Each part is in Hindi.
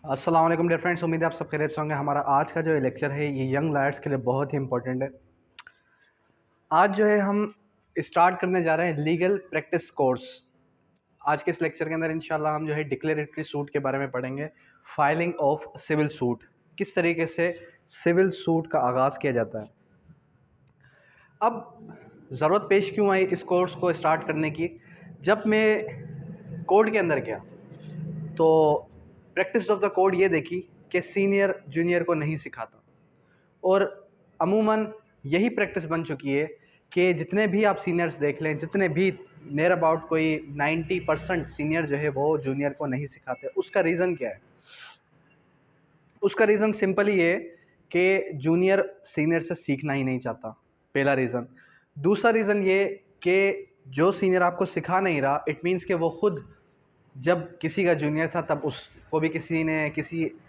अस्सलाम वालेकुम डियर फ्रेंड्स, उम्मीद है आप सब खैरियत से होंगे। हमारा आज का जो लेक्चर है ये यंग लायर्स के लिए बहुत ही इंपॉर्टेंट है। आज जो है हम स्टार्ट करने जा रहे हैं लीगल प्रैक्टिस कोर्स। आज के इस लेक्चर के अंदर इंशाल्लाह हम जो है डिक्लेरेटरी सूट के बारे में पढ़ेंगे, फाइलिंग ऑफ सिविल सूट, किस तरीके से सिविल सूट का आगाज़ किया जाता है। अब ज़रूरत पेश क्यों आई इस कोर्स को स्टार्ट करने की? जब मैं कोर्ट के अंदर गया तो प्रैक्टिस ऑफ द कोड ये देखी कि सीनियर जूनियर को नहीं सिखाता, और अमूमन यही प्रैक्टिस बन चुकी है कि जितने भी आप सीनियर्स देख लें, जितने भी नियर अबाउट कोई 90% सीनियर जो है वो जूनियर को नहीं सिखाते। उसका रीज़न क्या है? उसका रीज़न सिंपली ये कि जूनियर सीनियर से सीखना ही नहीं चाहता, पहला रीज़न। दूसरा रीज़न ये कि जो सीनियर आपको सिखा नहीं रहा, इट मीन्स कि वो खुद जब किसी का जूनियर था तब उसको भी किसी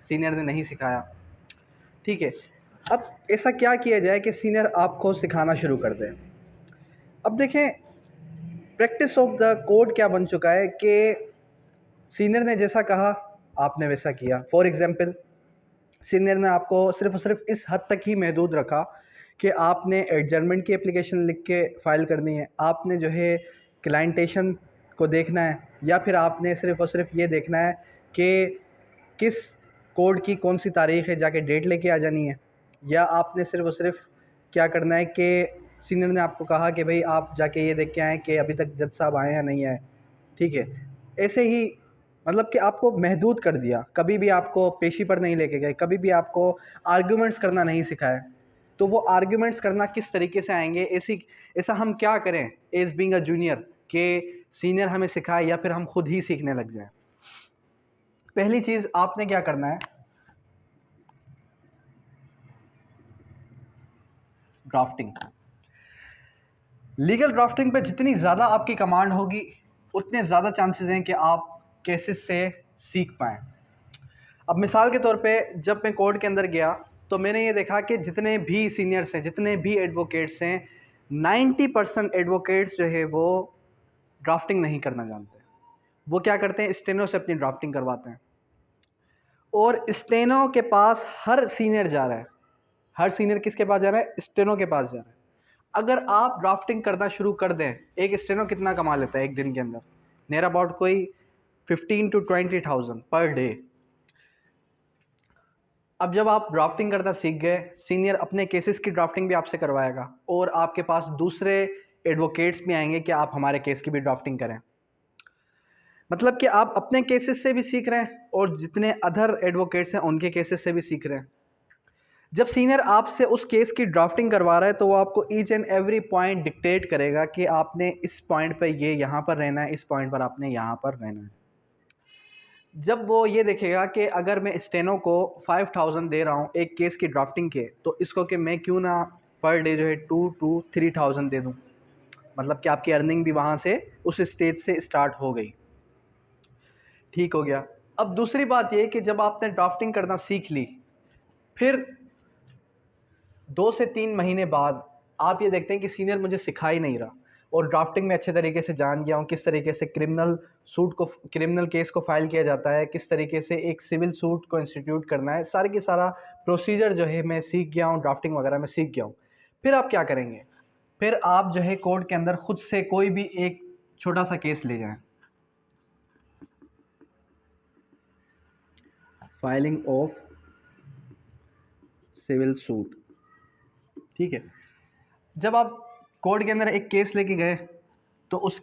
सीनियर ने नहीं सिखाया। ठीक है, अब ऐसा क्या किया जाए कि सीनियर आपको सिखाना शुरू कर दे? अब देखें, प्रैक्टिस ऑफ द कोड क्या बन चुका है कि सीनियर ने जैसा कहा आपने वैसा किया। फॉर एग्जांपल, सीनियर ने आपको सिर्फ और सिर्फ इस हद तक ही महदूद रखा कि आपने एडजर्नमेंट की एप्लीकेशन लिख के फ़ाइल करनी है, आपने जो है क्लाइंटेशन को देखना है, या फिर आपने सिर्फ और सिर्फ ये देखना है कि किस कोड की कौन सी तारीख़ है, जाके डेट लेके आ जानी है। या आपने सिर्फ और सिर्फ क्या करना है कि सीनियर ने आपको कहा कि भाई आप जाके ये देख के आएँ कि अभी तक जज साहब आए या नहीं आए। ठीक है, ऐसे ही मतलब कि आपको महदूद कर दिया, कभी भी आपको पेशी पर नहीं लेके गए, कभी भी आपको आर्ग्यूमेंट्स करना नहीं सिखाया। तो वो आर्ग्यूमेंट्स करना किस तरीके से आएंगे, ऐसा हम क्या करें एज बीइंग अ जूनियर कि सीनियर हमें सिखाए या फिर हम खुद ही सीखने लग जाएं? पहली चीज़ आपने क्या करना है, ड्राफ्टिंग। लीगल ड्राफ्टिंग पे जितनी ज़्यादा आपकी कमांड होगी उतने ज़्यादा चांसेस हैं कि आप केसेस से सीख पाएँ। अब मिसाल के तौर पे जब मैं कोर्ट के अंदर गया तो मैंने ये देखा कि जितने भी सीनियर्स हैं, जितने भी एडवोकेट्स हैं, 90% एडवोकेट्स जो है वो ड्राफ्टिंग नहीं करना जानते। वो क्या करते हैं, स्टेनो से अपनी ड्राफ्टिंग करवाते हैं, और स्टेनो के पास हर सीनियर जा रहा है। हर सीनियर किसके पास जा रहा है? स्टेनो के पास जा रहा है। अगर आप ड्राफ्टिंग करना शुरू कर दें, एक स्टेनो कितना कमा लेता है एक दिन के अंदर? नियर अबाउट कोई 15 to 20,000 पर डे। अब जब आप ड्राफ्टिंग करना सीख गए, सीनियर अपने केसेस की ड्राफ्टिंग भी आपसे करवाएगा, और आपके पास दूसरे एडवोकेट्स भी आएंगे कि आप हमारे केस की भी ड्राफ्टिंग करें। मतलब कि आप अपने केसेस से भी सीख रहे हैं और जितने अदर एडवोकेट्स हैं उनके केसेस से भी सीख रहे हैं। जब सीनियर आपसे उस केस की ड्राफ्टिंग करवा रहा है तो वो आपको each and every point dictate करेगा कि आपने इस पॉइंट पर ये यहाँ पर रहना है, इस पॉइंट पर आपने यहाँ पर रहना है। जब वो ये देखेगा कि अगर मैं स्टेनो को 5,000 दे रहा हूँ एक केस की ड्राफ्टिंग के, तो इसको कि मैं क्यों ना पर डे जो है 2 to 3,000 दे दूँ। मतलब कि आपकी अर्निंग भी वहाँ से उस स्टेज से स्टार्ट हो गई। ठीक हो गया। अब दूसरी बात ये कि जब आपने ड्राफ्टिंग करना सीख ली, फिर 2 से 3 महीने बाद आप ये देखते हैं कि सीनियर मुझे सिखा ही नहीं रहा, और ड्राफ्टिंग में अच्छे तरीके से जान गया हूँ किस तरीके से क्रिमिनल केस को फाइल किया जाता है, किस तरीके से एक सिविल सूट को इंस्टीट्यूट करना है, सारे की सारा प्रोसीजर जो है मैं सीख गया हूँ, ड्राफ्टिंग वगैरह मैं सीख गया हूँ। फिर आप क्या करेंगे? फिर आप जो है कोर्ट के अंदर खुद से कोई भी एक छोटा सा केस ले जाएं, फाइलिंग ऑफ सिविल सूट। ठीक है, जब आप कोर्ट के अंदर एक केस लेके गए तो उस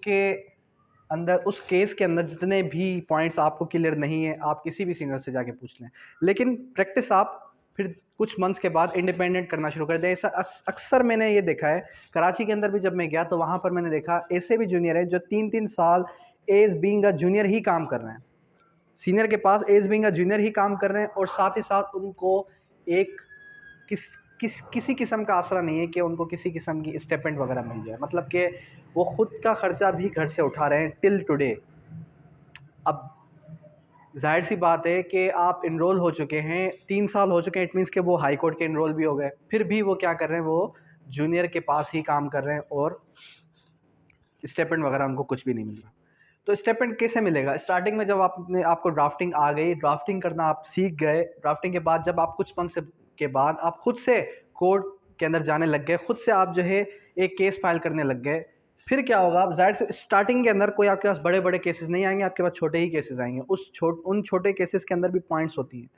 केस के अंदर जितने भी पॉइंट्स आपको क्लियर नहीं है, आप किसी भी सीनियर से जाके पूछ लें। लेकिन प्रैक्टिस आप फिर कुछ मंथ्स के बाद इंडिपेंडेंट करना शुरू कर दें। ऐसा अक्सर मैंने ये देखा है, कराची के अंदर भी जब मैं गया तो वहाँ पर मैंने देखा ऐसे भी जूनियर है जो 3-3 साल एज बीइंग अ जूनियर ही काम कर रहे हैं। सीनियर के पास एज बीइंग अ जूनियर ही काम कर रहे हैं, और साथ ही साथ उनको एक किसी किस्म का आसरा नहीं है कि उनको किसी किस्म की स्टेपमेंट वगैरह मिल जाए। मतलब कि वो खुद का ख़र्चा भी घर से उठा रहे हैं टिल टुडे। अब जाहिर सी बात है कि आप इनरोल हो चुके हैं, 3 साल हो चुके हैं, इट मीन्स कि वो हाई कोर्ट के इनरोल भी हो गए, फिर भी वो क्या कर रहे हैं, वो जूनियर के पास ही काम कर रहे हैं और स्टेपमेंट वगैरह उनको कुछ भी नहीं मिल रहा। तो स्टेपमेंट कैसे मिलेगा? स्टार्टिंग में जब आपको ड्राफ्टिंग आ गई, ड्राफ्टिंग करना आप सीख गए, ड्राफ्टिंग के बाद जब आप कुछ मंथ के बाद आप खुद से कोर्ट के अंदर जाने लग गए, खुद से आप जो है एक केस फाइल करने लग गए, फिर क्या होगा? आप जाहिर से स्टार्टिंग के अंदर कोई आपके पास बड़े बड़े केसेस नहीं आएंगे, आपके पास छोटे ही केसेस आएंगे। उन छोटे केसेस के अंदर भी पॉइंट्स होती हैं,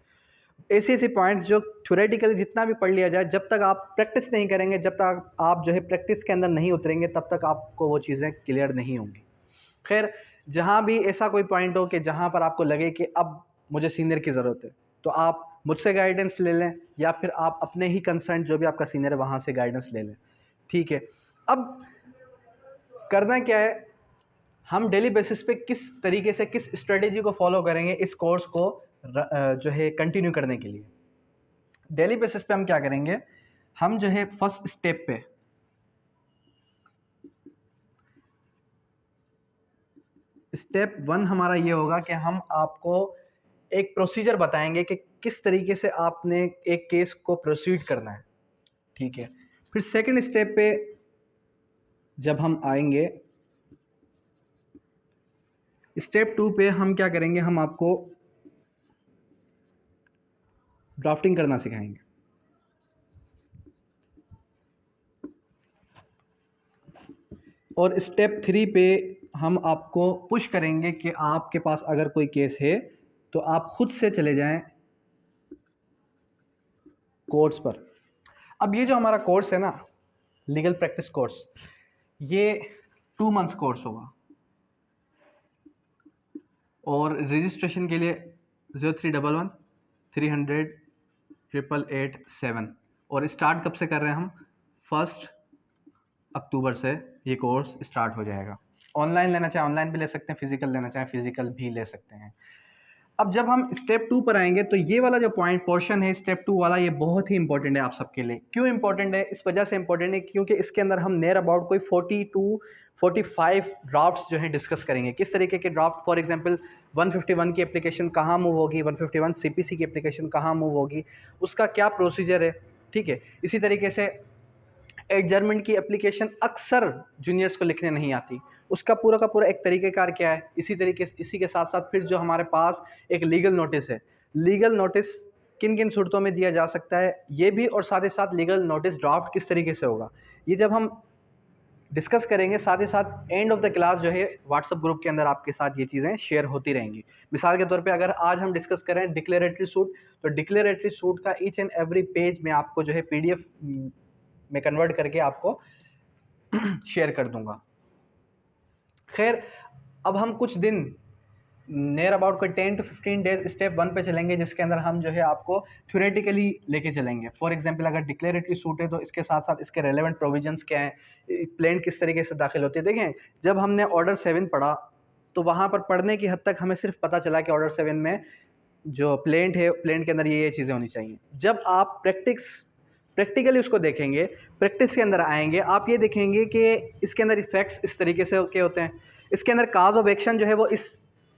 ऐसे ऐसे पॉइंट्स जो थ्योरेटिकली जितना भी पढ़ लिया जाए, जब तक आप प्रैक्टिस नहीं करेंगे, जब तक आप जो है प्रैक्टिस के अंदर नहीं उतरेंगे, तब तक आपको वो चीज़ें क्लियर नहीं होंगी। खैर, जहाँ भी ऐसा कोई पॉइंट हो कि जहाँ पर आपको लगे कि अब मुझे सीनियर की ज़रूरत है, तो आप मुझसे गाइडेंस ले लें, या फिर आप अपने ही कंसर्न जो भी आपका सीनियर है वहाँ से गाइडेंस ले लें। ठीक है, अब करना क्या है, हम डेली बेसिस पे किस तरीके से, किस स्ट्रेटेजी को फॉलो करेंगे इस कोर्स को जो है कंटिन्यू करने के लिए। डेली बेसिस पे हम क्या करेंगे, हम जो है फर्स्ट स्टेप पे स्टेप 1 हमारा ये होगा कि हम आपको एक प्रोसीजर बताएंगे कि किस तरीके से आपने एक केस को प्रोसीड करना है। ठीक है, फिर सेकंड स्टेप पे जब हम आएंगे, स्टेप 2 पे हम क्या करेंगे, हम आपको ड्राफ्टिंग करना सिखाएंगे। और स्टेप 3 पे हम आपको पुश करेंगे कि आपके पास अगर कोई केस है तो आप खुद से चले जाएं कोर्स पर। अब ये जो हमारा कोर्स है ना, लीगल प्रैक्टिस कोर्स, ये 2 मंथ्स कोर्स होगा, और रजिस्ट्रेशन के लिए 0311 300 888 और स्टार्ट कब से कर रहे हैं हम? 1 अक्टूबर से ये कोर्स स्टार्ट हो जाएगा। ऑनलाइन लेना चाहे ऑनलाइन भी ले सकते हैं, फिजिकल लेना चाहे फिजिकल भी ले सकते हैं। अब जब हम स्टेप 2 पर आएंगे तो ये वाला जो पॉइंट पोर्शन है स्टेप 2 वाला, ये बहुत ही इंपॉर्टेंट है आप सबके लिए। क्यों इंपॉर्टेंट है? इस वजह से इंपॉर्टेंट है क्योंकि इसके अंदर हम नियर अबाउट कोई 40 टू 45 ड्राफ्ट्स जो है डिस्कस करेंगे। किस तरीके के ड्राफ्ट? फॉर एग्जांपल 151 की एप्लीकेशन कहाँ मूव होगी, 151 सीपीसी की एप्लीकेशन कहाँ मूव होगी, उसका क्या प्रोसीजर है। ठीक है, इसी तरीके से एडजर्नमेंट की एप्लीकेशन अक्सर जूनियर्स को लिखने नहीं आती, उसका पूरा का पूरा एक तरीक़ेकार क्या है। इसी के साथ साथ फिर जो हमारे पास एक लीगल नोटिस है, लीगल नोटिस किन किन सूरतों में दिया जा सकता है ये भी, और साथ ही साथ लीगल नोटिस ड्राफ्ट किस तरीके से होगा, ये जब हम डिस्कस करेंगे। साथ ही साथ एंड ऑफ द क्लास जो है व्हाट्सएप ग्रुप के अंदर आपके साथ ये चीज़ें शेयर होती रहेंगी। मिसाल के तौर पे अगर आज हम डिस्कस करें डिक्लेरेटरी सूट, तो डिक्लेरेटरी सूट का ईच एंड एवरी पेज में आपको जो है पीडीएफ में कन्वर्ट करके आपको शेयर कर दूंगा। खैर, अब हम कुछ दिन नियर अबाउट कोई 10 to 15 डेज स्टेप 1 पे चलेंगे, जिसके अंदर हम जो है आपको थ्योरेटिकली लेके चलेंगे। फॉर एग्जांपल अगर डिक्लेरेटरी सूट है तो इसके साथ साथ इसके रेलेवेंट प्रोविजंस क्या हैं, प्लेंट किस तरीके से दाखिल होती है। देखें, जब हमने ऑर्डर 7 पढ़ा तो वहाँ पर पढ़ने की हद तक हमें सिर्फ पता चला कि ऑर्डर 7 में जो प्लेंट है, प्लेंट के अंदर ये चीज़ें होनी चाहिए। जब आप प्रैक्टिकली उसको देखेंगे, प्रैक्टिस के अंदर आएंगे, आप ये देखेंगे कि इसके अंदर इफेक्ट्स इस तरीके से क्या होते हैं। इसके अंदर काज ऑफ एक्शन जो है वो इस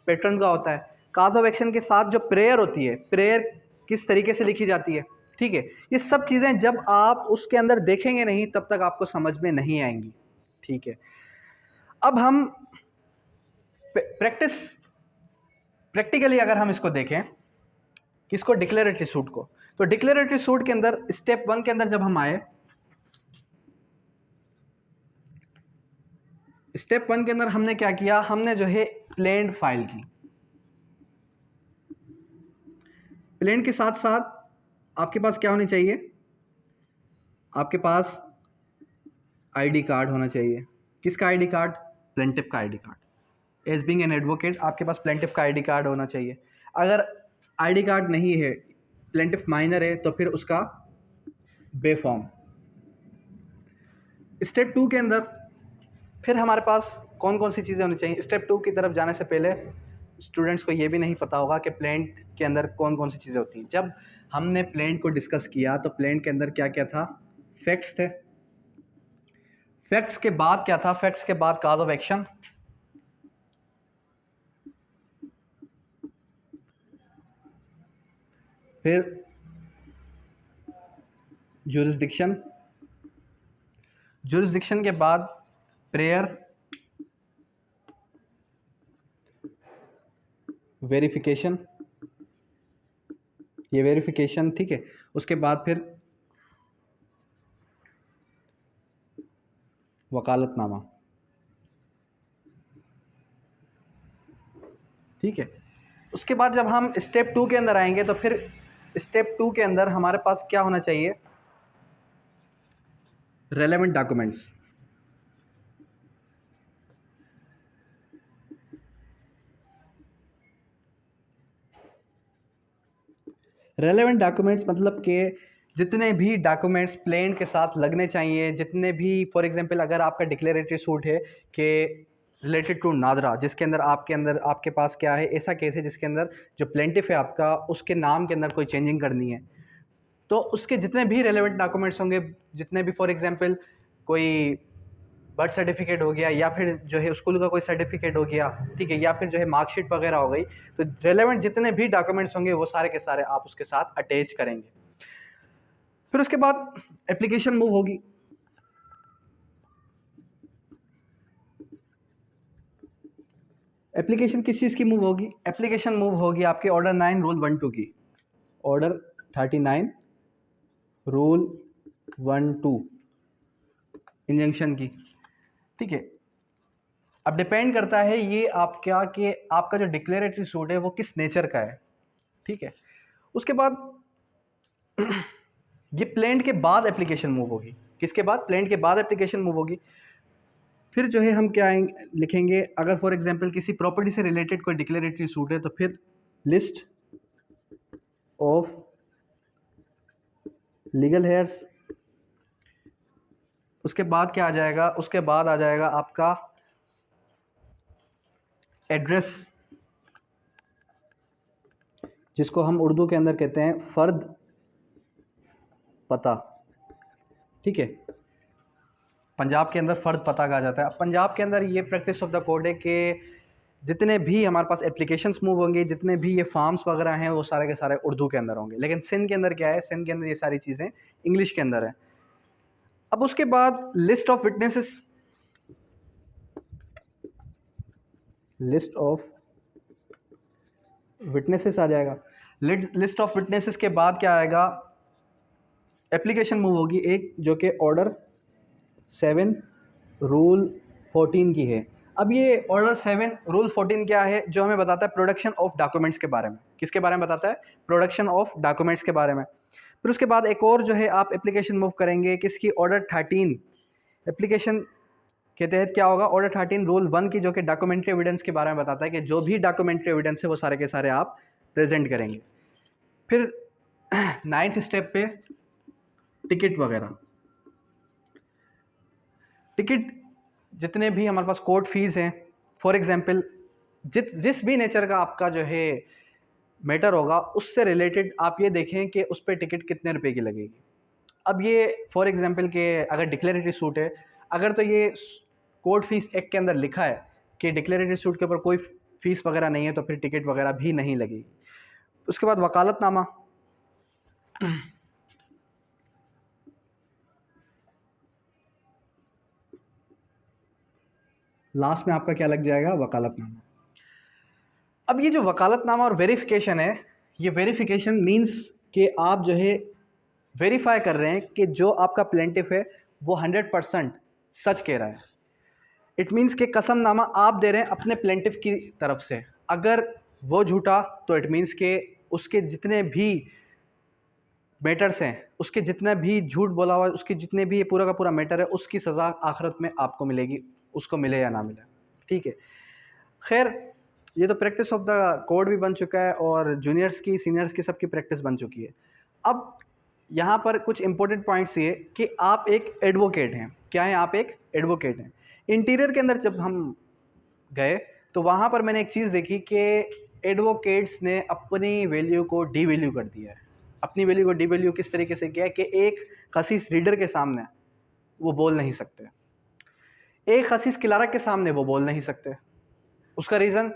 पैटर्न का होता है। काज ऑफ एक्शन के साथ जो प्रेयर होती है, प्रेयर किस तरीके से लिखी जाती है। ठीक है, ये सब चीज़ें जब आप उसके अंदर देखेंगे नहीं तब तक आपको समझ में नहीं आएंगी। ठीक है, अब हम प्रैक्टिकली अगर हम इसको देखें, किसको? डिक्लेरेटरी सूट को। तो डिक्लेरेटरी सूट के अंदर स्टेप 1 के अंदर जब हम आए, स्टेप 1 के अंदर हमने क्या किया, हमने जो है प्लेंट फाइल की। प्लेंट के साथ साथ आपके पास क्या होनी चाहिए? आपके पास आईडी कार्ड होना चाहिए। किसका आईडी कार्ड? प्लेंटिफ का ID card. As being an advocate आपके पास प्लेंटिफ का आईडी कार्ड होना चाहिए। अगर आईडी कार्ड नहीं है, प्लेंटिफ माइनर है, तो फिर उसका बे फॉर्म। स्टेप 2 के अंदर फिर हमारे पास कौन कौन सी चीज़ें होनी चाहिए? स्टेप 2 की तरफ जाने से पहले स्टूडेंट्स को ये भी नहीं पता होगा कि प्लेंट के अंदर कौन कौन सी चीज़ें होती हैं। जब हमने प्लेंट को डिस्कस किया तो प्लेंट के अंदर क्या क्या था? फैक्ट्स थे। फैक्ट्स के बाद क्या था? फैक्ट्स के बाद काज ऑफ एक्शन, फिर ज्यूरिसडिक्शन, ज्यूरिसडिक्शन के बाद प्रेयर, वेरिफिकेशन, ये वेरिफिकेशन, ठीक है। उसके बाद फिर वकालतनामा, ठीक है। उसके बाद जब हम स्टेप 2 के अंदर आएंगे तो फिर स्टेप 2 के अंदर हमारे पास क्या होना चाहिए, रेलेवेंट डॉक्यूमेंट्स। रेलेवेंट डॉक्यूमेंट्स मतलब कि जितने भी डॉक्यूमेंट्स प्लेन के साथ लगने चाहिए, जितने भी, फॉर एग्जांपल अगर आपका डिक्लेरेटरी सूट है कि रिलेटेड टू नादरा, जिसके अंदर आपके पास क्या है, ऐसा केस है जिसके अंदर जो प्लेंटिफ है आपका, उसके नाम के अंदर कोई चेंजिंग करनी है, तो उसके जितने भी रेलेवेंट डॉक्यूमेंट्स होंगे, जितने भी, फॉर एग्जांपल कोई बर्थ सर्टिफिकेट हो गया, या फिर जो है स्कूल का कोई सर्टिफिकेट हो गया, ठीक है, या फिर जो है मार्कशीट वगैरह हो गई, तो रेलेवेंट जितने भी डॉक्यूमेंट्स होंगे वो सारे के सारे आप उसके साथ अटैच करेंगे। फिर उसके बाद एप्लीकेशन मूव होगी। एप्लीकेशन किस चीज़ की मूव होगी? एप्लीकेशन मूव होगी आपके ऑर्डर 9 रूल 1-2 की, ऑर्डर 39 रूल 1-2 इंजंक्शन की, ठीक है। अब डिपेंड करता है ये आपका कि आपका जो डिक्लेरेटरी सूट है वो किस नेचर का है, ठीक है। उसके बाद ये प्लेंट के बाद एप्लीकेशन मूव होगी। किसके बाद? प्लेंट के बाद एप्लीकेशन मूव होगी। फिर जो है हम क्या लिखेंगे, अगर फॉर एग्जांपल किसी प्रॉपर्टी से रिलेटेड कोई डिक्लेरेटरी सूट है तो फिर लिस्ट ऑफ लीगल हेयर्स। उसके बाद क्या आ जाएगा? उसके बाद आ जाएगा आपका एड्रेस, जिसको हम उर्दू के अंदर कहते हैं फ़र्द पता, ठीक है। पंजाब के अंदर फ़र्द पता कहा जाता है। अब पंजाब के अंदर ये प्रैक्टिस ऑफ द कोड है कि जितने भी हमारे पास एप्लीकेशंस मूव होंगे, जितने भी ये फॉर्म्स वगैरह हैं, वो सारे के सारे उर्दू के अंदर होंगे। लेकिन सिंध के अंदर क्या है? सिंध के अंदर ये सारी चीज़ें इंग्लिश के अंदर है। अब उसके बाद list of witnesses, list of witnesses आ जाएगा। लिस्ट ऑफ विटनेसेस के बाद क्या आएगा? एप्लीकेशन मूव होगी एक, जो कि ऑर्डर 7 रूल 14 की है। अब ये ऑर्डर 7 रूल 14 क्या है? जो हमें बताता है प्रोडक्शन ऑफ डॉक्यूमेंट्स के बारे में। किसके बारे में बताता है? प्रोडक्शन ऑफ डॉक्यूमेंट्स के बारे में। फिर उसके बाद एक और जो है आप एप्लीकेशन मूव करेंगे, किसकी? ऑर्डर 13 एप्लीकेशन के तहत क्या होगा? ऑर्डर 13 रूल 1 की, जो कि डॉक्यूमेंट्री एविडेंस के बारे में बताता है कि जो भी डॉक्यूमेंट्री एविडेंस है वो सारे के सारे आप प्रेजेंट करेंगे। फिर 9th स्टेप पे टिकट वगैरह, टिकट जितने भी हमारे पास कोर्ट फीस हैं, फॉर एग्जांपल जिस भी नेचर का आपका जो है मैटर होगा, उससे रिलेटेड आप ये देखें कि उस पर टिकट कितने रुपए की लगेगी। अब ये फॉर एग्जांपल के अगर डिक्लेरेटरी सूट है, अगर तो ये कोर्ट फीस एक्ट के अंदर लिखा है कि डिक्लेरेटरी सूट के ऊपर कोई फीस वगैरह नहीं है, तो फिर टिकट वगैरह भी नहीं लगेगी। उसके बाद वकालतनामा, लास्ट में आपका क्या लग जाएगा? वकालतनामा। अब ये जो वकालतनामा और वेरिफिकेशन है, ये वेरिफिकेशन मींस कि आप जो है वेरीफाई कर रहे हैं कि जो आपका प्लेंटिफ है वो 100% सच कह रहा है। इट मीन्स कि कसमनामा आप दे रहे हैं अपने प्लेंटिफ की तरफ से। अगर वो झूठा तो इट मीन्स कि उसके जितने भी मैटर्स हैं, उसके जितना भी झूठ बोला हुआ है, उसके जितने भी ये पूरा का पूरा मैटर है, उसकी सज़ा आखिरत में आपको मिलेगी, उसको मिले या ना मिले, ठीक है। खैर, ये तो प्रैक्टिस ऑफ द कोड भी बन चुका है और जूनियर्स की, सीनियर्स की, सबकी प्रैक्टिस बन चुकी है। अब यहाँ पर कुछ इंपॉर्टेंट पॉइंट्स ये कि आप एक एडवोकेट हैं। क्या है? आप एक एडवोकेट हैं। इंटीरियर के अंदर जब हम गए तो वहाँ पर मैंने एक चीज़ देखी कि एडवोकेट्स ने अपनी वैल्यू को डीवैल्यू कर दिया है। अपनी वैल्यू को डीवैल्यू किस तरीके से किया है कि एक खसीस रीडर के सामने वो बोल नहीं सकते, एक खसीस क्लार्क के सामने वो बोल नहीं सकते। उसका रीज़न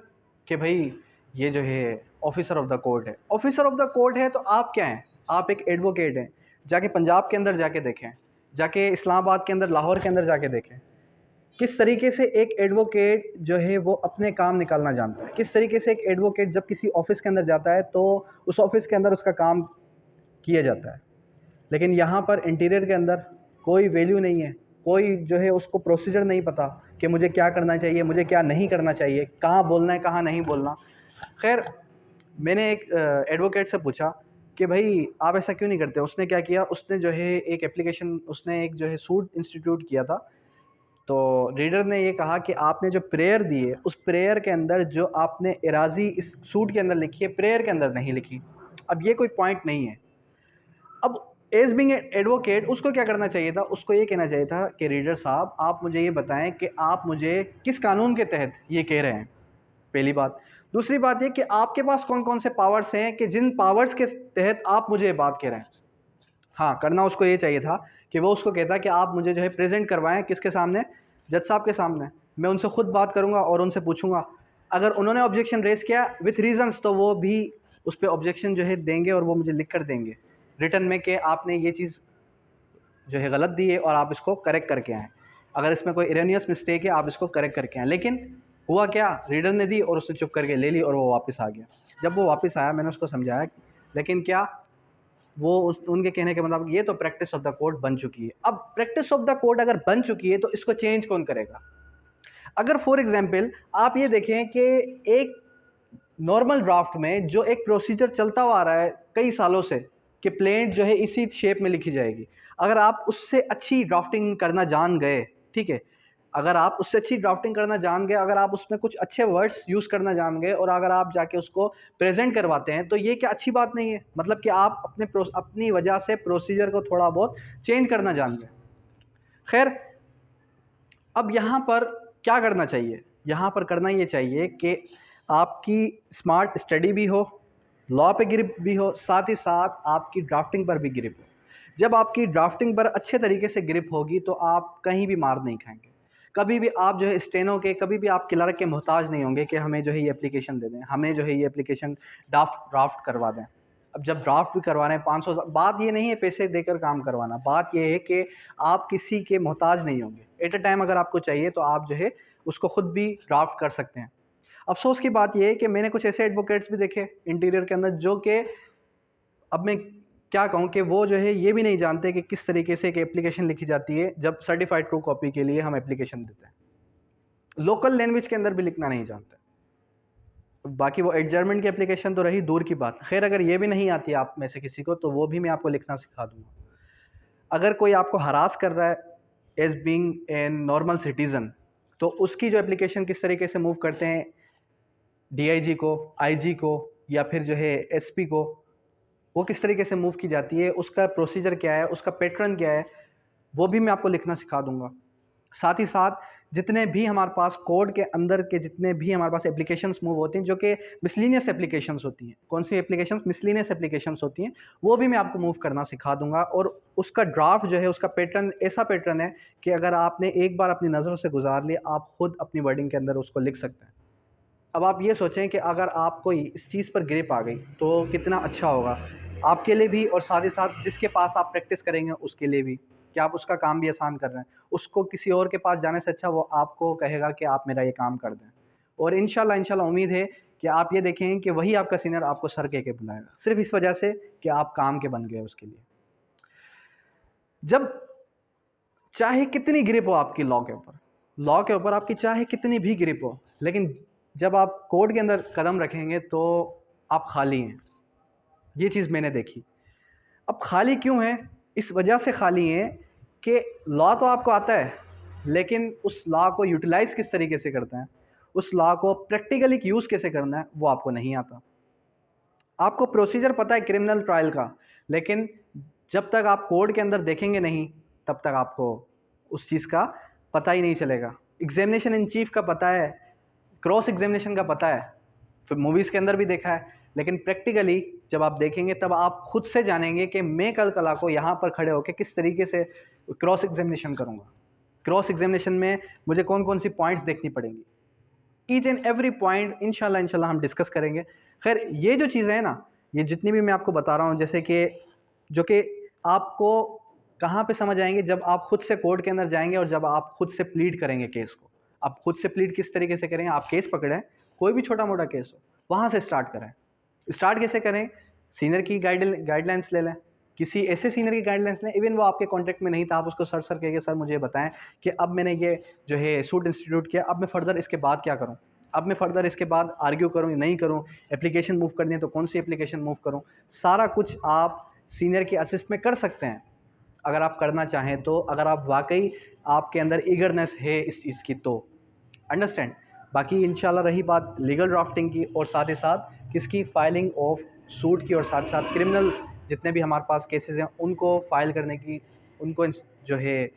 कि भाई ये जो है ऑफिसर ऑफ द कोर्ट है। ऑफिसर ऑफ द कोर्ट है तो आप क्या हैं? आप एक एडवोकेट हैं। जाके पंजाब के अंदर जाके देखें, जाके इस्लामाबाद के अंदर, लाहौर के अंदर जाके देखें, किस तरीके से एक एडवोकेट जो है वो अपने काम निकालना जानता है, किस तरीके से एक एडवोकेट जब किसी ऑफिस के अंदर जाता है तो उस ऑफिस के अंदर उसका काम किया जाता है। लेकिन यहाँ पर इंटीरियर के अंदर कोई वैल्यू नहीं है, कोई जो है उसको प्रोसीजर नहीं पता कि मुझे क्या करना चाहिए, मुझे क्या नहीं करना चाहिए, कहाँ बोलना है कहाँ नहीं बोलना। खैर, मैंने एक एडवोकेट से पूछा कि भाई आप ऐसा क्यों नहीं करते। उसने क्या किया, उसने जो है एक एप्लीकेशन, उसने एक जो है सूट इंस्टीट्यूट किया था। तो रीडर ने ये कहा कि आपने जो प्रेयर दी है उस प्रेयर के अंदर जो आपने इराज़ी इस सूट के अंदर लिखी है, प्रेयर के अंदर नहीं लिखी। अब ये कोई पॉइंट नहीं है। अब एज बिंग एडवोकेट उसको क्या करना चाहिए था, उसको ये कहना चाहिए था कि रीडर साहब आप मुझे ये बताएं कि आप मुझे किस कानून के तहत ये कह रहे हैं, पहली बात। दूसरी बात ये कि आपके पास कौन कौन से पावर्स हैं कि जिन पावर्स के तहत आप मुझे ये बात कह रहे हैं। हाँ, करना उसको ये चाहिए था कि वो उसको कहता कि आप मुझे जो है प्रेजेंट करवाएं किसके सामने, जज साहब के सामने। मैं उनसे खुद बात करूंगा और उनसे पूछूंगा, अगर उन्होंने ऑब्जेक्शन रेज किया विथ रीजंस तो वो भी उस पर ऑब्जेक्शन जो है देंगे और वो मुझे लिख कर देंगे रिटर्न में कि आपने ये चीज़ जो है गलत दी है और आप इसको करेक्ट करके आएँ। अगर इसमें कोई एरेनियस मिस्टेक है आप इसको करेक्ट करके आएँ। लेकिन हुआ क्या, रीडर ने दी और उसने चुप करके ले ली और वो वापस आ गया। जब वो वापस आया मैंने उसको समझाया, लेकिन क्या वो उनके कहने के मतलब ये तो प्रैक्टिस ऑफ द कोर्ट बन चुकी है। अब प्रैक्टिस ऑफ द कोर्ट अगर बन चुकी है तो इसको चेंज कौन करेगा। अगर फॉर एग्जांपल आप ये देखें कि एक नॉर्मल ड्राफ्ट में जो एक प्रोसीजर चलता हुआ आ रहा है कई सालों से कि प्लेंट जो है इसी शेप में लिखी जाएगी, अगर आप उससे अच्छी ड्राफ्टिंग करना जान गए, ठीक है, अगर आप उससे अच्छी ड्राफ्टिंग करना जान गए, अगर आप उसमें कुछ अच्छे वर्ड्स यूज़ करना जान गए और अगर आप जाके उसको प्रेजेंट करवाते हैं तो ये क्या अच्छी बात नहीं है। मतलब कि आप अपनी वजह से प्रोसीजर को थोड़ा बहुत चेंज करना जान गए। खैर, अब यहाँ पर क्या करना चाहिए, यहाँ पर करना ये चाहिए कि आपकी स्मार्ट स्टडी भी हो, लॉ पे ग्रिप भी हो, साथ ही साथ आपकी ड्राफ्टिंग पर भी ग्रिप हो। जब आपकी ड्राफ्टिंग पर अच्छे तरीके से ग्रिप होगी तो आप कहीं भी मार नहीं खाएंगे। कभी भी आप जो है स्टेनो के, कभी भी आप क्लर्क के मोहताज नहीं होंगे कि हमें जो है ये एप्लीकेशन दे दें, हमें जो है ये एप्लीकेशन ड्राफ्ट करवा दें। अब जब ड्राफ्ट भी करवा रहे हैं 500, बात ये नहीं है पैसे देकर काम करवाना, बात ये है कि आप किसी के मोहताज नहीं होंगे। एट अ टाइम अगर आपको चाहिए तो आप जो है उसको खुद भी ड्राफ्ट कर सकते हैं। अफसोस की बात यह है कि मैंने कुछ ऐसे एडवोकेट्स भी देखे इंटीरियर के अंदर जो कि, अब मैं क्या कहूँ कि वो जो है ये भी नहीं जानते कि किस तरीके से एक एप्लीकेशन लिखी जाती है जब सर्टिफाइड ट्रू कॉपी के लिए हम एप्लीकेशन देते हैं। लोकल लैंग्वेज के अंदर भी लिखना नहीं जानते। बाकी वो एडजर्नमेंट की एप्लीकेशन तो रही दूर की बात। खैर, अगर ये भी नहीं आती आप में से किसी को तो वो भी मैं आपको लिखना सिखा दूँगा। अगर कोई आपको हरास कर रहा है as being a normal citizen तो उसकी जो एप्लीकेशन किस तरीके से मूव करते हैं डीआईजी को, आईजी को या फिर जो है एसपी को, वो किस तरीके से मूव की जाती है, उसका प्रोसीजर क्या है, उसका पैटर्न क्या है, वो भी मैं आपको लिखना सिखा दूंगा। साथ ही साथ जितने भी हमारे पास कोड के अंदर के जितने भी हमारे पास एप्लीकेशंस मूव होती हैं जो कि मिसलिनियस एप्लीकेशंस होती हैं, कौन सी एप्लीकेशंस मिसलिनियस एप्लीकेशंस होती हैं, वो भी मैं आपको मूव करना सिखा दूंगा। और उसका ड्राफ्ट जो है, उसका पैटर्न ऐसा पैटर्न है कि अगर आपने एक बार अपनी नज़रों से गुजार लिया आप खुद अपनी वर्डिंग के अंदर उसको लिख सकते हैं। अब आप ये सोचें कि अगर आपको इस चीज़ पर ग्रिप आ गई तो कितना अच्छा होगा आपके लिए भी और साथ ही साथ जिसके पास आप प्रैक्टिस करेंगे उसके लिए भी, कि आप उसका काम भी आसान कर रहे हैं। उसको किसी और के पास जाने से अच्छा वो आपको कहेगा कि आप मेरा ये काम कर दें। और इंशाल्लाह उम्मीद है कि आप ये देखें कि वही आपका सीनियर आपको सर कह के बुलाएगा, सिर्फ इस वजह से कि आप काम के बन गए उसके लिए। जब चाहे कितनी ग्रिप हो आपकी लॉ के ऊपर आपकी चाहे कितनी भी ग्रिप हो, लेकिन जब आप कोर्ट के अंदर कदम रखेंगे तो आप खाली हैं। ये चीज़ मैंने देखी। अब खाली क्यों है? इस वजह से खाली हैं कि लॉ तो आपको आता है लेकिन उस लॉ को यूटिलाइज़ किस तरीके से करते हैं, उस लॉ को प्रैक्टिकली यूज़ कैसे करना है वो आपको नहीं आता। आपको प्रोसीजर पता है क्रिमिनल ट्रायल का, लेकिन जब तक आप कोर्ट के अंदर देखेंगे नहीं तब तक आपको उस चीज़ का पता ही नहीं चलेगा। एग्जामिनेशन इन चीफ का पता है, क्रॉस एग्जामिनेशन का पता है, फिर मूवीज़ के अंदर भी देखा है, लेकिन प्रैक्टिकली जब आप देखेंगे तब आप खुद से जानेंगे कि मैं कल कला को यहाँ पर खड़े होकर किस तरीके से क्रॉस एग्जामिनेशन करूँगा। क्रॉस एग्जामिनेशन में मुझे कौन कौन सी पॉइंट्स देखनी पड़ेंगी, ईच एंड एवरी पॉइंट इंशाल्लाह हम डिस्कस करेंगे। खैर, ये जो चीज़ें हैं ना, ये जितनी भी मैं आपको बता रहा हूँ, जैसे कि जो कि आपको कहाँ पे समझ आएंगे? जब आप खुद से कोर्ट के अंदर जाएंगे और जब आप खुद से प्लीड करेंगे केस को। आप खुद से प्लीड किस तरीके से करेंगे? आप केस पकड़ें, कोई भी छोटा मोटा केस हो, वहाँ से स्टार्ट करें। स्टार्ट कैसे करें? सीनियर की गाइडलाइंस ले लें, किसी ऐसे सीनियर की गाइडलाइंस लें, इवन वो आपके कॉन्टेक्ट में नहीं था, आप उसको सर कह के सर मुझे बताएं कि अब मैंने ये जो है सूट इंस्टीट्यूट किया, अब मैं फर्दर इसके बाद क्या करूँ, अब मैं फर्दर इसके बाद आर्ग्यू करूँ या नहीं करूँ, एप्लीकेशन मूव करनी है तो कौन सी एप्लीकेशन मूव करूँ, सारा कुछ आप सीनियर के असिस्ट में कर सकते हैं अगर आप करना चाहें तो, अगर आप वाकई आपके अंदर ईगरनेस है इस चीज़ की तो। अंडरस्टैंड? बाकी इंशाल्लाह रही बात लीगल ड्राफ्टिंग की और साथ ही साथ किसकी, फाइलिंग ऑफ सूट की, और साथ साथ क्रिमिनल जितने भी हमारे पास केसेस हैं उनको फाइल करने की, उनको जो है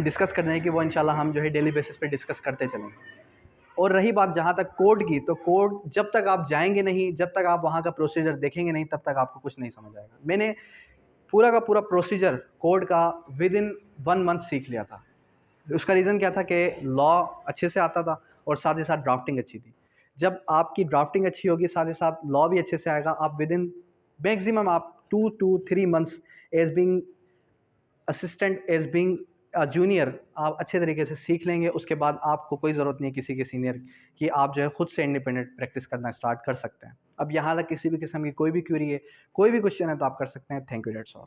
डिस्कस करने की, वो इंशाल्लाह हम जो है डेली बेसिस पे डिस्कस करते चलेंगे। और रही बात जहाँ तक कोर्ट की, तो कोर्ट जब तक आप जाएंगे नहीं, जब तक आप वहाँ का प्रोसीजर देखेंगे नहीं, तब तक आपको कुछ नहीं समझ आएगा। मैंने पूरा का पूरा प्रोसीजर कोर्ट का विद इन 1 मंथ सीख लिया था। उसका रीज़न क्या था कि लॉ अच्छे से आता था और साथ ही साथ ड्राफ्टिंग अच्छी थी। जब आपकी ड्राफ्टिंग अच्छी होगी, साथ ही साथ लॉ भी अच्छे से आएगा, आप विद इन मैक्सिमम आप 2 to 3 months as being assistant, as being junior आप अच्छे तरीके से सीख लेंगे। उसके बाद आपको कोई ज़रूरत नहीं है किसी के सीनियर की, आप जो है खुद से इंडिपेंडेंट प्रैक्टिस करना स्टार्ट कर सकते हैं। अब यहाँ तक किसी भी किस्म की कोई भी क्वेरी है, कोई भी क्वेश्चन है तो आप कर सकते हैं। Thank you, that's all.